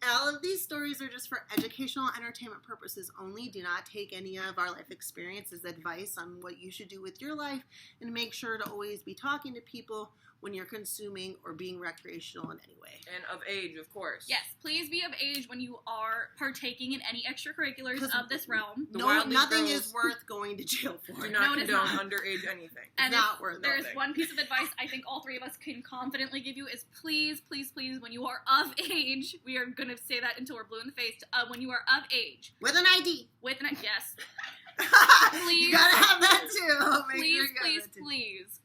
all of these stories are just for educational entertainment purposes only. Do not take any of our life experience as advice on what you should do with your life, and make sure to always be talking to people when you're consuming or being recreational in any way. And of age, of course. Yes, please be of age when you are partaking in any extracurriculars of this realm. Nothing is worth going to jail for. Do not condone underage anything. And it's not worth there's one piece of advice I think all three of us can confidently give you is please, please, please, when you are of age, we are going to say that until we're blue in the face, when you are of age. With an ID. Yes. Please. You gotta have that too. Please.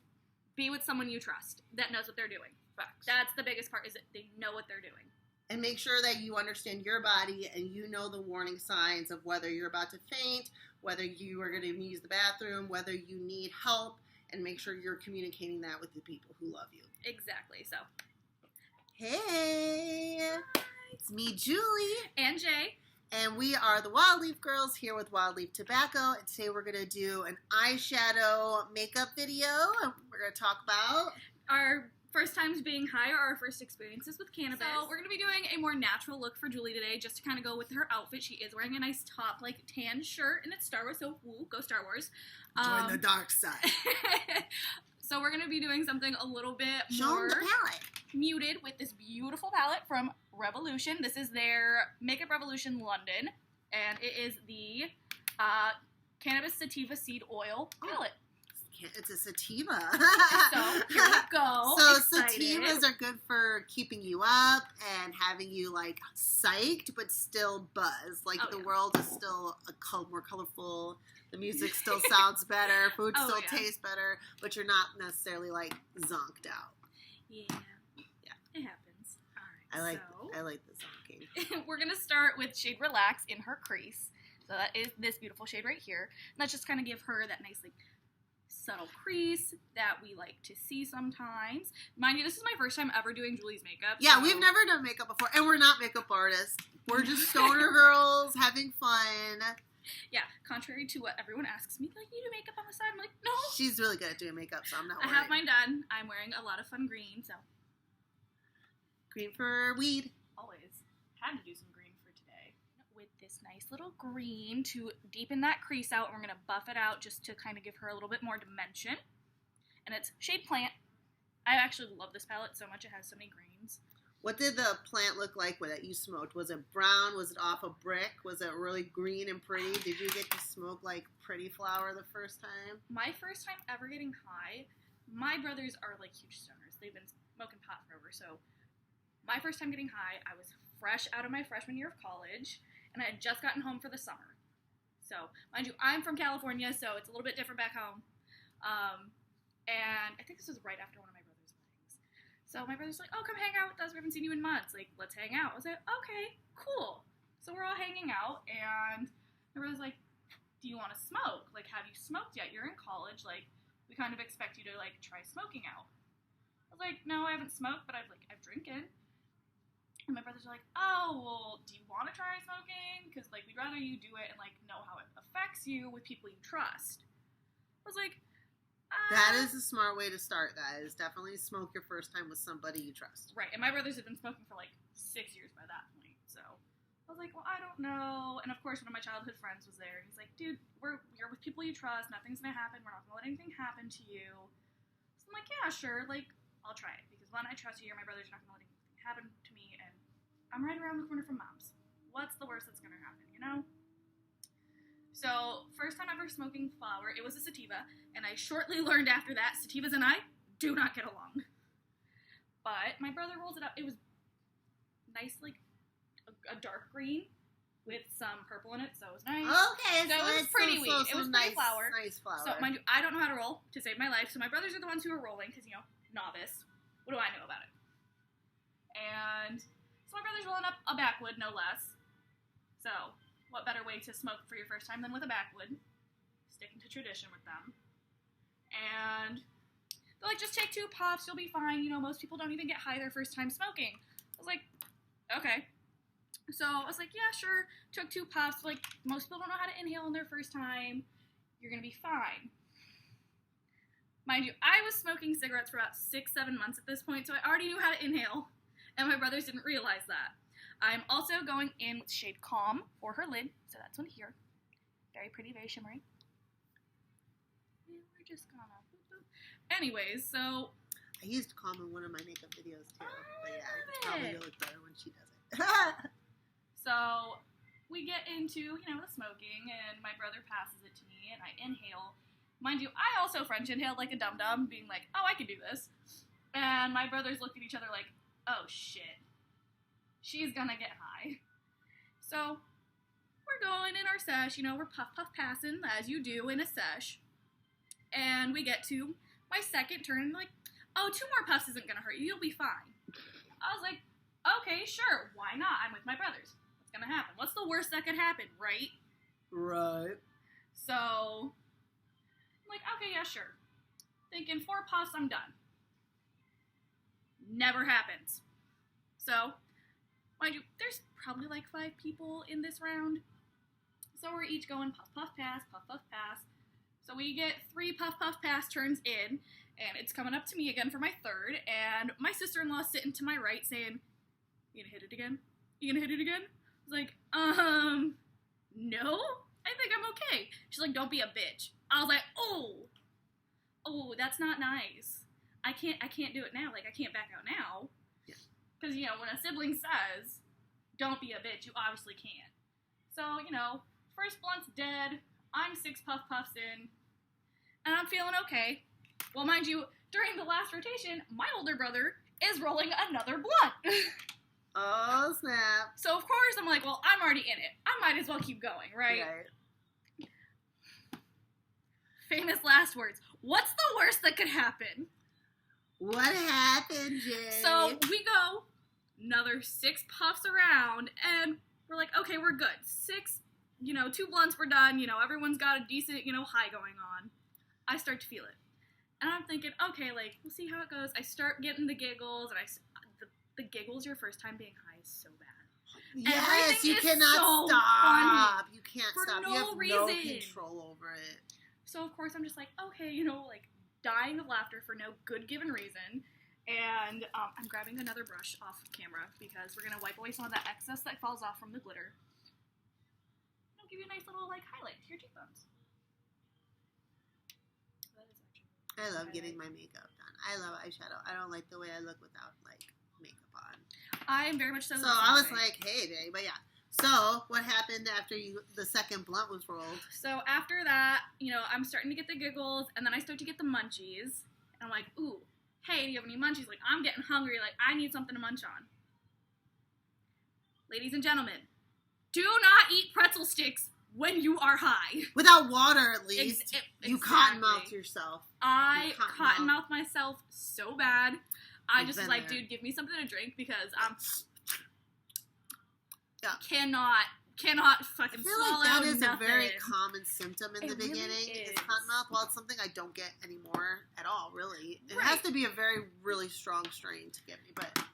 Be with someone you trust that knows what they're doing. Facts. That's the biggest part, is that they know what they're doing. And make sure that you understand your body and you know the warning signs of whether you're about to faint, whether you are going to use the bathroom, whether you need help, and make sure you're communicating that with the people who love you. Exactly. So, hey, it's me, Julie. And Jay. And we are the Wild Leaf Girls here with Wild Leaf Tobacco. And today we're going to do an eyeshadow makeup video. And we're going to talk about our first times being high or our first experiences with cannabis. So we're going to be doing a more natural look for Julie today, just to kind of go with her outfit. She is wearing a nice top, like tan shirt, and it's Star Wars, so woo, go Star Wars. Join the dark side. So we're going to be doing something a little bit more the palette. Muted with this beautiful palette from Revolution. This is their Makeup Revolution London, and it is the Cannabis Sativa Seed Oil palette. It's a sativa. So, here we go. So, sativas are good for keeping you up and having you, like, psyched, but still buzz. Like, the world is still more colorful. The music still sounds better. Food still tastes better. But you're not necessarily, like, zonked out. Yeah. It happens. All right. I like the zonking. We're going to start with shade Relax in her crease. So, that is this beautiful shade right here. And let's just kind of give her that nice, like, subtle crease that we like to see sometimes. Mind you, this is my first time ever doing Julie's makeup. Yeah, so we've never done makeup before, and we're not makeup artists. We're just stoner girls having fun. Yeah, contrary to what everyone asks me, like, you do makeup on the side? I'm like, no. She's really good at doing makeup, so I'm not worried. I have mine done. I'm wearing a lot of fun green, so. Green for weed. Always. Had to do some green for today. With this nice little green to deepen that crease out, and we're going to buff it out just to kind of give her a little bit more dimension. And it's shade Plant. I actually love this palette so much. It has so many greens. What did the plant look like that you smoked? Was it brown? Was it off a brick? Was it really green and pretty? Did you get to smoke like Pretty Flower the first time? My first time ever getting high, my brothers are like huge stoners. They've been smoking pot forever. So my first time getting high, I was fresh out of my freshman year of college, and I had just gotten home for the summer. So, mind you, I'm from California, so it's a little bit different back home. And I think this was right after one of my brother's weddings. So my brother's like, oh, come hang out with us. We haven't seen you in months. Like, let's hang out. I was like, okay, cool. So we're all hanging out, and my brother's like, do you want to smoke? Like, have you smoked yet? You're in college. Like, we kind of expect you to, like, try smoking out. I was like, no, I haven't smoked, but I've drinking. And my brothers are like, oh, well, do you want to try smoking? Because, like, we'd rather you do it and, like, know how it affects you with people you trust. I was like, that is a smart way to start, guys. Definitely smoke your first time with somebody you trust. Right, and my brothers had been smoking for, like, 6 years by that point, so I was like, well, I don't know. And, of course, one of my childhood friends was there, and he's like, dude, you're with people you trust. Nothing's going to happen. We're not going to let anything happen to you. So I'm like, yeah, sure. Like, I'll try it. Because, one, I trust you. You're my brother. You're not going to let anything happen to me, and I'm right around the corner from Mom's. What's the worst that's going to happen, you know? So, first time ever smoking flower, it was a sativa, and I shortly learned after that, sativas and I do not get along. But my brother rolls it up. It was nice, like, a dark green with some purple in it, so it was nice. Okay, so it was pretty weed. It was pretty flower. Nice flower. So, mind you, I don't know how to roll to save my life, so my brothers are the ones who are rolling, because, you know, novice. What do I know about it? And so my brother's rolling up a backwood, no less. So, what better way to smoke for your first time than with a backwood? Sticking to tradition with them. And they're like, just take 2 puffs, you'll be fine. You know, most people don't even get high their first time smoking. I was like, okay. So I was like, yeah, sure. Took 2 puffs. Like, most people don't know how to inhale on their first time. You're going to be fine. Mind you, I was smoking cigarettes for about 6-7 months at this point, so I already knew how to inhale. And my brothers didn't realize that. I'm also going in with shade Calm for her lid, so that's one here. Very pretty, very shimmery. And we're just gonna boop, boop. Anyways, so I used Calm in one of my makeup videos too. But yeah, love it's probably it. gonna look better when she does it. So we get into, the smoking, and my brother passes it to me, and I inhale. Mind you, I also French inhaled like a dum-dum, being like, oh, I can do this. And my brothers looked at each other like, oh, shit. She's gonna get high. So we're going in our sesh, we're puff passing, as you do in a sesh. And we get to my second turn, and like, oh, 2 more puffs isn't gonna hurt you, you'll be fine. I was like, okay, sure, why not? I'm with my brothers. What's gonna happen? What's the worst that could happen, right? Right. So, I'm like, okay, yeah, sure. Thinking 4 puffs, I'm done. Never happens. So, mind you, there's probably like 5 people in this round. So we're each going puff, puff, pass, puff, puff, pass. So we get 3 puff, puff, pass turns in, and it's coming up to me again for my third, and my sister-in-law's sitting to my right saying, you gonna hit it again? You gonna hit it again? I was like, no, I think I'm okay. She's like, don't be a bitch. I was like, oh, that's not nice. I can't do it now. Like, I can't back out now. Yeah. Because, when a sibling says, don't be a bitch, you obviously can't. So, first blunt's dead. I'm 6 puffs in. And I'm feeling okay. Well, mind you, during the last rotation, my older brother is rolling another blunt. Oh, snap. So, of course, I'm like, well, I'm already in it. I might as well keep going, right? Famous last words. What's the worst that could happen? What happened, Jay? So, we go another 6 puffs around, and we're like, okay, we're good. 6, 2 blunts, we're done. Everyone's got a decent, high going on. I start to feel it. And I'm thinking, okay, like, we'll see how it goes. I start getting the giggles, and the giggles your first time being high is so bad. Yes, Everything you is cannot so stop. funny. You can't For stop. no You have reason. no control over it. So, of course, I'm just like, okay, like, dying of laughter for no good given reason. And I'm grabbing another brush off camera because we're going to wipe away some of that excess that falls off from the glitter. I'll give you a nice little, like, highlight to your cheekbones. That is actually I love getting my makeup done. I love eyeshadow. I don't like the way I look without, like, makeup on. I am very much so. So I was like, hey, babe. But yeah. So what happened after the second blunt was rolled? So after that, I'm starting to get the giggles, and then I start to get the munchies. And I'm like, ooh, hey, do you have any munchies? Like, I'm getting hungry. Like, I need something to munch on. Ladies and gentlemen, do not eat pretzel sticks when you are high. Without water, at least. You Exactly. cottonmouth yourself. I You cottonmouth myself so bad. I I've just was been like, there. dude, give me something to drink because Yeah. cannot I fucking feel swallow like that is nothing. a very common symptom in It the really beginning. is. Is cottonmouth. Well, it's something I don't get anymore at all, really. It Right. has to be a very, really strong strain to get me. But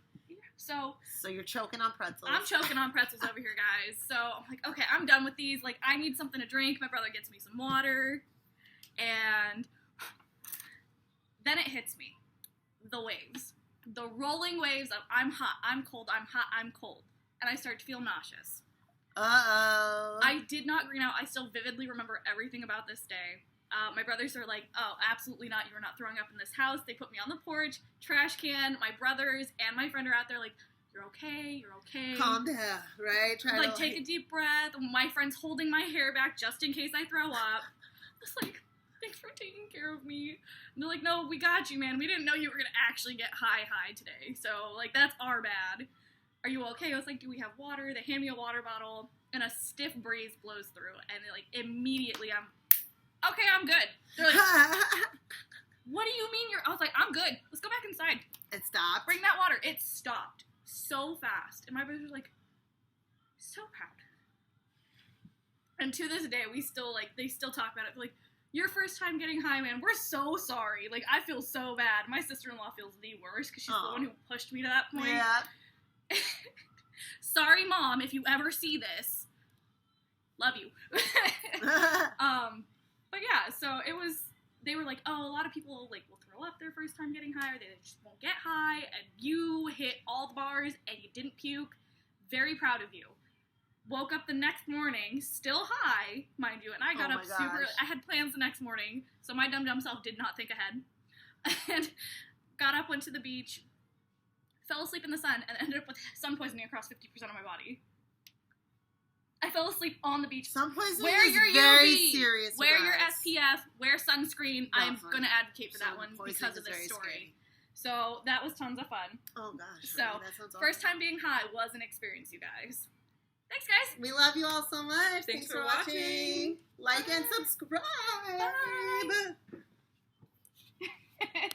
So you're choking on pretzels. I'm choking on pretzels over here, guys. So I'm like, okay, I'm done with these. Like, I need something to drink. My brother gets me some water. And then it hits me. The waves. The rolling waves of I'm hot, I'm cold, I'm hot, I'm cold. And I start to feel nauseous. Uh-oh. I did not green out. I still vividly remember everything about this day. My brothers are like, oh, absolutely not. You're not throwing up in this house. They put me on the porch, trash can. My brothers and my friend are out there like, you're okay, you're okay. Calm down, right? Try Like, to take a deep breath. My friend's holding my hair back just in case I throw up. I was like, thanks for taking care of me. And they're like, no, we got you, man. We didn't know you were going to actually get high today. So, like, that's our bad. Are you okay? I was like, do we have water? They hand me a water bottle, and a stiff breeze blows through. And, like, immediately I'm, okay, I'm good. They're like, what do you mean I was like, I'm good. Let's go back inside. It stopped. Bring that water. It stopped so fast. And my brothers were like, so proud. And to this day, they still talk about it. They're like, your first time getting high, man, we're so sorry. Like, I feel so bad. My sister-in-law feels the worst because she's the one who pushed me to that point. Yeah. Sorry, Mom, if you ever see this. Love you. But yeah, so they were like, oh, a lot of people, like, will throw up their first time getting high, or they just won't get high, and you hit all the bars, and you didn't puke. Very proud of you. Woke up the next morning, still high, mind you, and I got up super. I had plans the next morning, so my dumb self did not think ahead, and got up, went to the beach, fell asleep in the sun, and ended up with sun poisoning across 50% of my body. I fell asleep on the beach. Sun poisoning wear is your very UV, serious. Wear your SPF. Wear sunscreen. I'm going to advocate for that Sun one poisoning because of is this very story. scary. So that was tons of fun. Oh gosh. So that sounds awful. first time being high was an experience, you guys. Thanks, guys. We love you all so much. Thanks for watching. Like and subscribe. Bye.